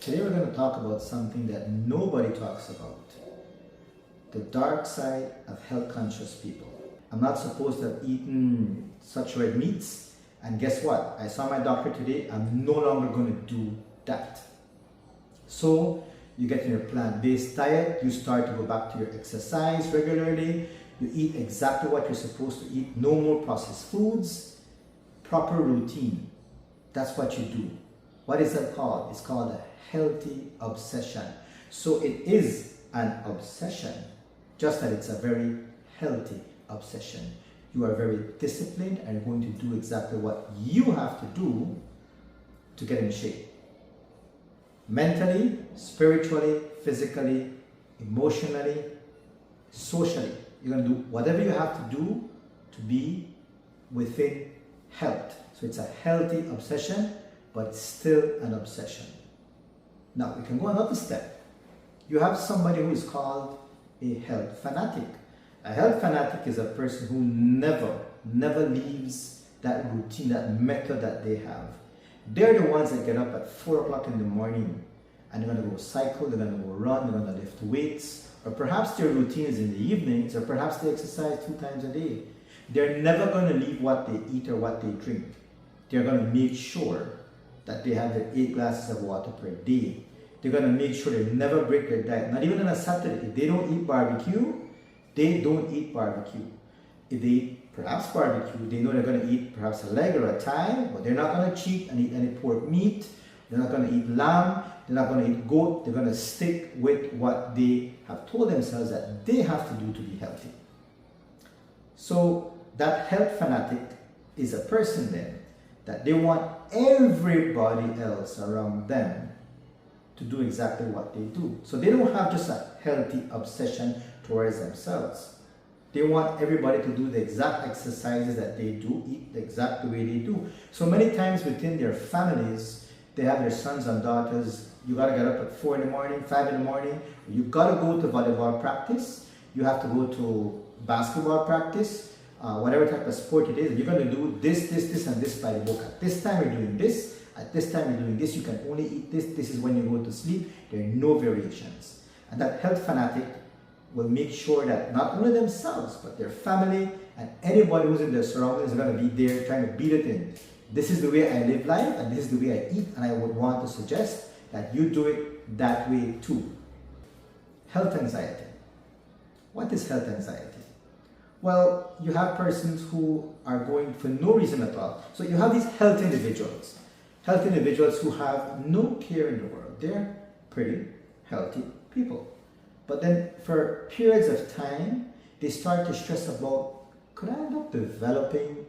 Today we're going to talk about something that nobody talks about. The dark side of health conscious people. I'm not supposed to have eaten such red meats, and guess what? I saw my doctor today, I'm no longer going to do that. So you get in your plant-based diet, you start to go back to your exercise regularly, you eat exactly what you're supposed to eat, no more processed foods, proper routine. That's what you do. What is that called? It's called a healthy obsession. So it is an obsession, just that it's a very healthy obsession. You are very disciplined and you're going to do exactly what you have to do to get in shape. Mentally, spiritually, physically, emotionally, socially. You're going to do whatever you have to do to be within health. So it's a healthy obsession, but it's still an obsession. Now, we can go another step. You have somebody who is called a health fanatic. A health fanatic is a person who never leaves that routine, that method that they have. They're the ones that get up at 4 o'clock in the morning and they're going to go cycle, they're going to go run, they're going to lift weights, or perhaps their routine is in the evenings, or perhaps they exercise 2 times a day. They're never going to leave what they eat or what they drink. They're going to make sure that they have their 8 glasses of water per day. They're going to make sure they never break their diet. Not even on a Saturday. If they don't eat barbecue, they don't eat barbecue. If they eat perhaps barbecue, they know they're going to eat perhaps a leg or a thigh, but they're not going to cheat and eat any pork meat. They're not going to eat lamb. They're not going to eat goat. They're going to stick with what they have told themselves that they have to do to be healthy. So that health fanatic is a person then that they want everybody else around them to do exactly what they do. So they don't have just a healthy obsession towards themselves. They want everybody to do the exact exercises that they do, eat the exact way they do. So many times within their families, they have their sons and daughters, you gotta get up at 4 in the morning, 5 in the morning, you gotta go to volleyball practice, you have to go to basketball practice, whatever type of sport it is, you're going to do this, and this by the book. At this time you're doing this, at this time you're doing this, you can only eat this, this is when you go to sleep, there are no variations. And that health fanatic will make sure that not only themselves, but their family and anybody who's in their surroundings are going to be there trying to beat it in. This is the way I live life, and this is the way I eat, and I would want to suggest that you do it that way too. Health anxiety. What is health anxiety? Well, you have persons who are going for no reason at all. So you have these health individuals who have no care in the world. They're pretty healthy people. But then for periods of time, they start to stress about, could I end up developing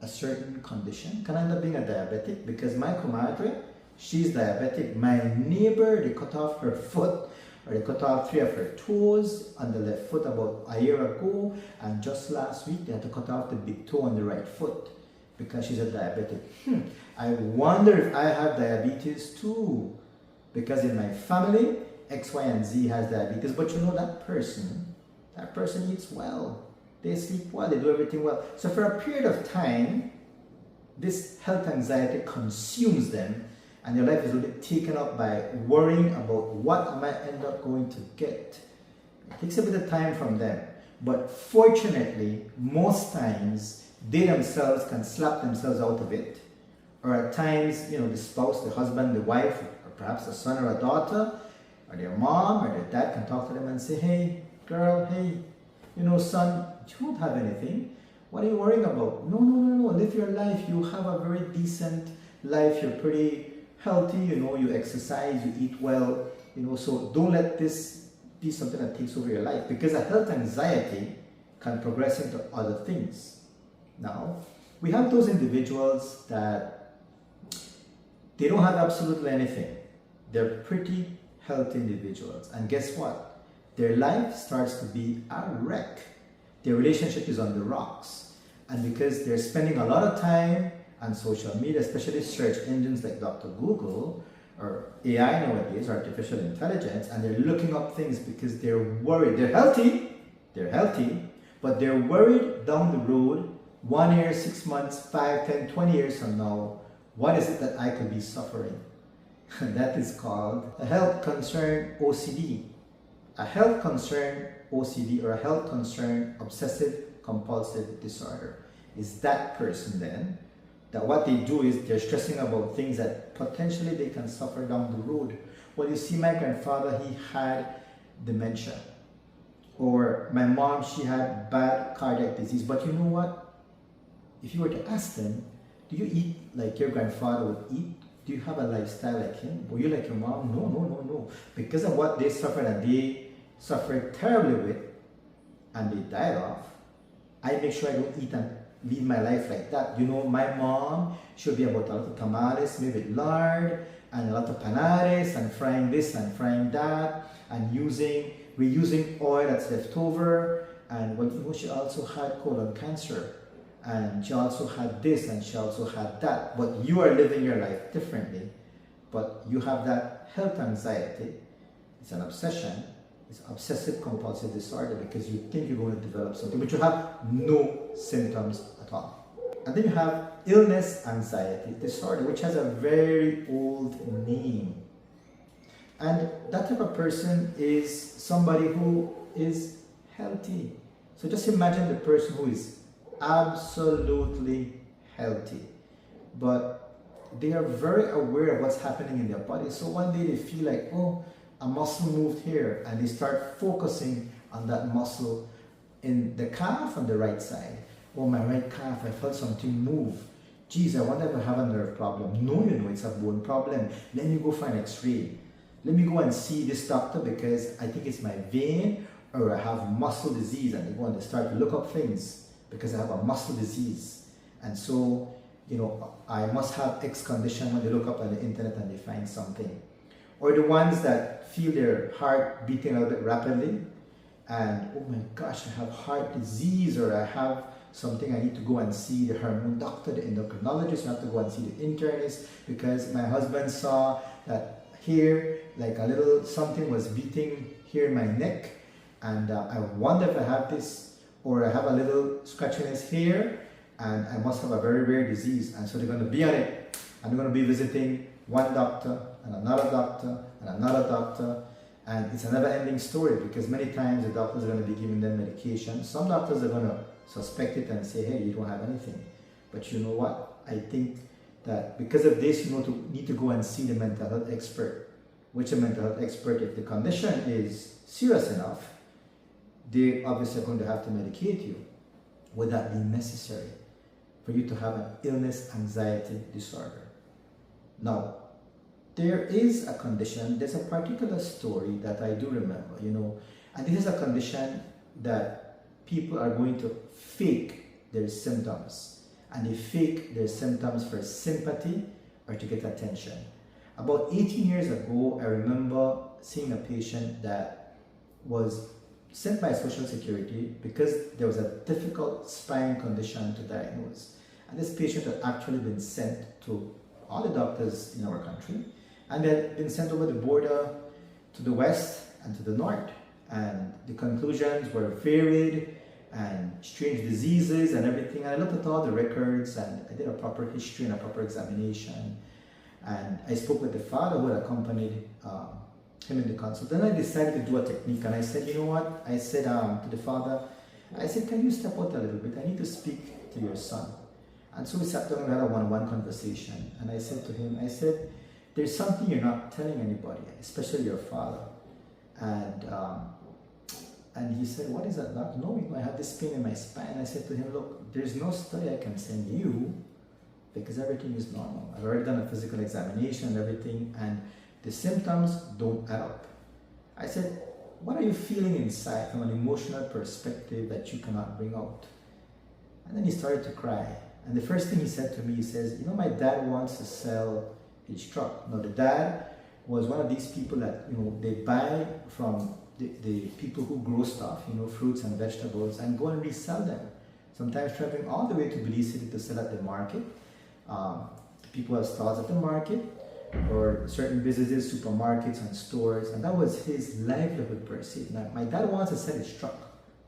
a certain condition? Can I end up being a diabetic? Because my comadre, she's diabetic. My neighbor, they cut off her foot, or they cut off 3 of her toes on the left foot about a year ago, and just last week they had to cut off the big toe on the right foot because she's a diabetic. I wonder if I have diabetes too, because in my family X, Y, and Z has diabetes. But you know, that person eats well, they sleep well, they do everything well. So for a period of time, this health anxiety consumes them, and their life is a little bit taken up by worrying about what am I end up going to get. It takes a bit of time from them. But fortunately, most times, they themselves can slap themselves out of it. Or at times, you know, the spouse, the husband, the wife, or perhaps a son or a daughter, or their mom or their dad can talk to them and say, hey, girl, hey, you know, son, you don't have anything. What are you worrying about? No, live your life. You have a very decent life. You're pretty healthy, you know, you exercise, you eat well, you know, so don't let this be something that takes over your life, because a health anxiety can progress into other things. Now, we have those individuals that they don't have absolutely anything. They're pretty healthy individuals, and guess what? Their life starts to be a wreck. Their relationship is on the rocks, and because they're spending a lot of time on social media, especially search engines like Dr. Google or AI nowadays, artificial intelligence, and they're looking up things because they're worried. They're healthy, but they're worried down the road, 1 year, 6 months, 5, 10, 20 years from now, what is it that I could be suffering? That is called a health concern OCD. A health concern OCD, or a health concern obsessive compulsive disorder, is that person then that what they do is they're stressing about things that potentially they can suffer down the road. Well, you see, my grandfather, he had dementia. Or my mom, she had bad cardiac disease. But you know what? If you were to ask them, do you eat like your grandfather would eat? Do you have a lifestyle like him? Were you like your mom? No, no, no, no. Because of what they suffered, and they suffered terribly with, and they died of, I make sure I don't eat and lead my life like that. You know, my mom, she'll be about a lot of tamales made with lard, and a lot of panares, and frying this and frying that, and reusing oil that's left over. And well, you know, she also had colon cancer, and she also had this, and she also had that. But you are living your life differently. But you have that health anxiety. It's an obsession. It's obsessive compulsive disorder, because you think you're going to develop something, but you have no symptoms at all. And then you have illness anxiety disorder, which has a very old name. And that type of person is somebody who is healthy. So just imagine the person who is absolutely healthy, but they are very aware of what's happening in their body. So one day they feel like, oh, a muscle moved here, and they start focusing on that muscle in the calf on the right side. Oh, my right calf, I felt something move. Geez, I wonder if I have a nerve problem. No, you know, it's a bone problem. Let me go for an x-ray. Let me go and see this doctor, because I think it's my vein, or I have muscle disease. And they go and they start to look up things because I have a muscle disease. And so, you know, I must have X condition when they look up on the internet and they find something. Or the ones that feel their heart beating a little bit rapidly, and oh my gosh, I have heart disease, or I have something, I need to go and see the hormone doctor, the endocrinologist, I have to go and see the internist, because my husband saw that here, like a little something was beating here in my neck, and I wonder if I have this, or I have a little scratchiness here, and I must have a very rare disease. And so they're going to be on it, and they're going to be visiting one doctor, and another doctor, and another doctor, and it's a never-ending story, because many times the doctors are going to be giving them medication. Some doctors are going to suspect it and say, hey, you don't have anything. But you know what? I think that because of this, you need to go and see the mental health expert. Which a mental health expert, if the condition is serious enough, they obviously are going to have to medicate you. Would that be necessary for you to have an illness anxiety disorder? Now, there is a condition, there's a particular story that I do remember, you know, and this is a condition that people are going to fake their symptoms, and they fake their symptoms for sympathy or to get attention. About 18 years ago, I remember seeing a patient that was sent by Social Security because there was a difficult spine condition to diagnose. And this patient had actually been sent to all the doctors in our country, and they had been sent over the border to the west and to the north. And the conclusions were varied, and strange diseases and everything. And I looked at all the records, and I did a proper history and a proper examination. And I spoke with the father who had accompanied him in the consult. Then I decided to do a technique, and I said, you know what? I said to the father, I said, can you step out a little bit? I need to speak to your son. And so we sat down and had a one-on-one conversation. And I said to him, I said, there's something you're not telling anybody, especially your father. And he said, what is that? Not knowing I have this pain in my spine. I said to him, look, there's no study I can send you because everything is normal. I've already done a physical examination and everything, and the symptoms don't add up. I said, what are you feeling inside from an emotional perspective that you cannot bring out? And then he started to cry. And the first thing he said to me, he says, you know, my dad wants to sell his truck. Now, the dad was one of these people that, you know, they buy from the people who grow stuff, you know, fruits and vegetables, and go and resell them. Sometimes traveling all the way to Belize City to sell at the market. People have stalls at the market, or certain businesses, supermarkets and stores, and that was his livelihood per se. Now, my dad wants to sell his truck.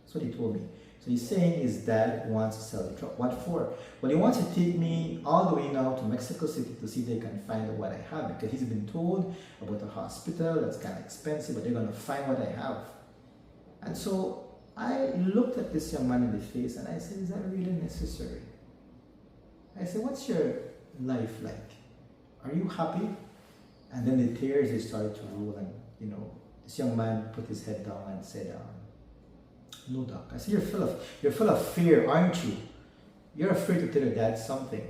That's what he told me. So he's saying his dad wants to sell the truck. What for? Well, he wants to take me all the way now to Mexico City to see if they can find out what I have, because he's been told about a hospital that's kind of expensive, but they're going to find what I have. And so I looked at this young man in the face and I said, is that really necessary? I said, what's your life like? Are you happy? And then the tears, they started to roll, and this young man put his head down and said, no, doc. I said, you're full of fear, aren't you? You're afraid to tell your dad something.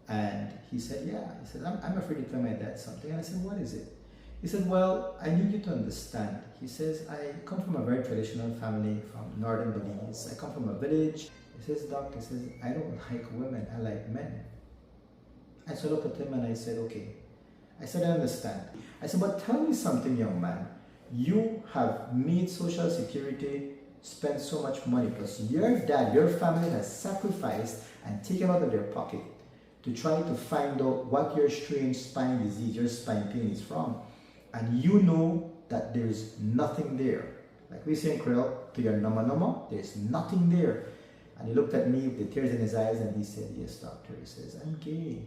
And he said, yeah. He said, I'm afraid to tell my dad something. And I said, what is it? He said, well, I need you to understand. He says, I come from a very traditional family from northern Belize. I come from a village. He says, doc, he says, I don't like women, I like men. And so I looked at him and I said, okay. I said, I understand. I said, but tell me something, young man. You have made Social Security spend so much money, plus your dad, your family has sacrificed and taken out of their pocket to try to find out what your strange spine disease, your spine pain is from. And you know that there's nothing there. Like we say in Creole, to your nama, there's nothing there. And he looked at me with the tears in his eyes and he said, yes, doctor. He says, I'm gay.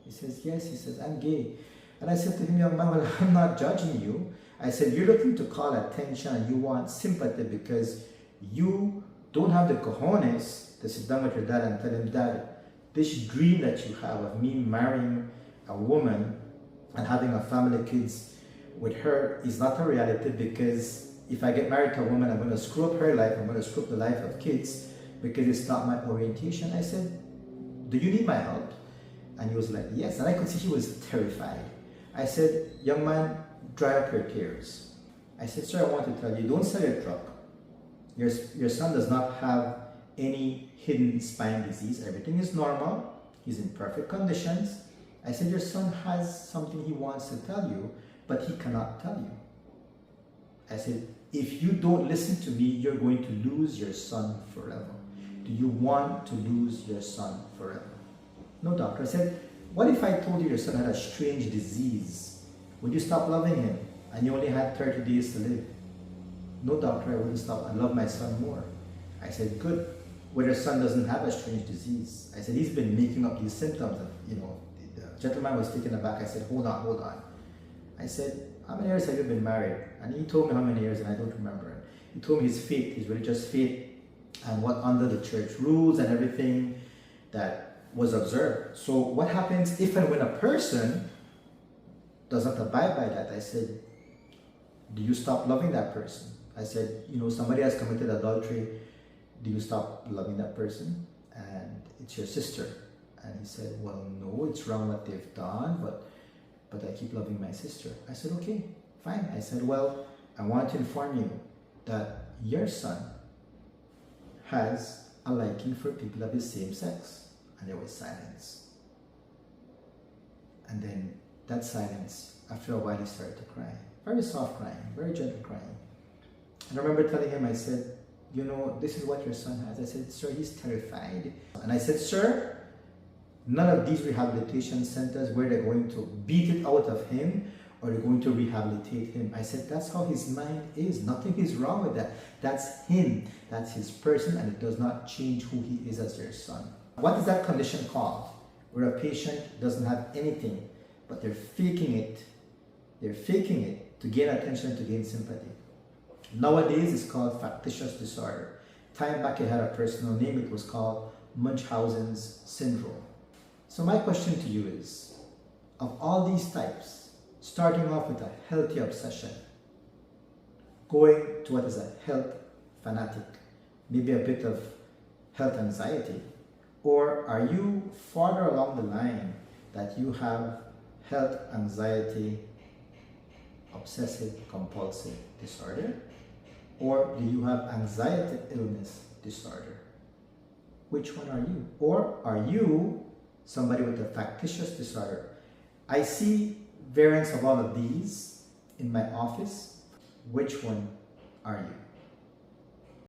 He says, yes. He says, I'm gay. And I said to him, young man, well, I'm not judging you. I said, you're looking to call attention and you want sympathy because you don't have the cojones to sit down with your dad and tell him, Dad, this dream that you have of me marrying a woman and having a family, kids with her is not a reality, because if I get married to a woman, I'm going to screw up her life, I'm going to screw up the life of kids because it's not my orientation. I said, do you need my help? And he was like, yes. And I could see he was terrified. I said, young man, dry up your tears. I said, sir, I want to tell you, don't sell your truck. Your son does not have any hidden spine disease. Everything is normal. He's in perfect conditions. I said, your son has something he wants to tell you, but he cannot tell you. I said, if you don't listen to me, you're going to lose your son forever. Do you want to lose your son forever? No, doctor. I said, what if I told you your son had a strange disease? Would you stop loving him and you only had 30 days to live? No, doctor, I wouldn't stop. I love my son more. I said, good. Well, your son doesn't have a strange disease. I said, he's been making up these symptoms. And, the gentleman was taken aback. I said, hold on. I said, how many years have you been married? And he told me how many years, and I don't remember it. He told me his faith, his religious faith, and what under the church rules and everything that was observed. So what happens if and when a person does not abide by that? I said, do you stop loving that person? I said, somebody has committed adultery. Do you stop loving that person? And it's your sister. And he said, well, no, it's wrong what they've done, but I keep loving my sister. I said, okay, fine. I said, well, I want to inform you that your son has a liking for people of the same sex. And there was silence. And then that silence, after a while, he started to cry. Very soft crying, very gentle crying. And I remember telling him, I said, this is what your son has. I said, sir, he's terrified. And I said, sir, none of these rehabilitation centers where they're going to beat it out of him or they're going to rehabilitate him. I said, that's how his mind is. Nothing is wrong with that. That's him. That's his person, and it does not change who he is as your son. What is that condition called? Where a patient doesn't have anything, but they're faking it. They're faking it to gain attention, to gain sympathy. Nowadays, it's called Factitious Disorder. Time back, it had a personal name. It was called Munchausen's syndrome. So my question to you is, of all these types, starting off with a healthy obsession, going to what is a health fanatic, maybe a bit of health anxiety, or are you farther along the line that you have health anxiety, obsessive compulsive disorder, or do you have anxiety illness disorder? Which one are you? Or are you somebody with a factitious disorder? I see variants of all of these in my office. Which one are you?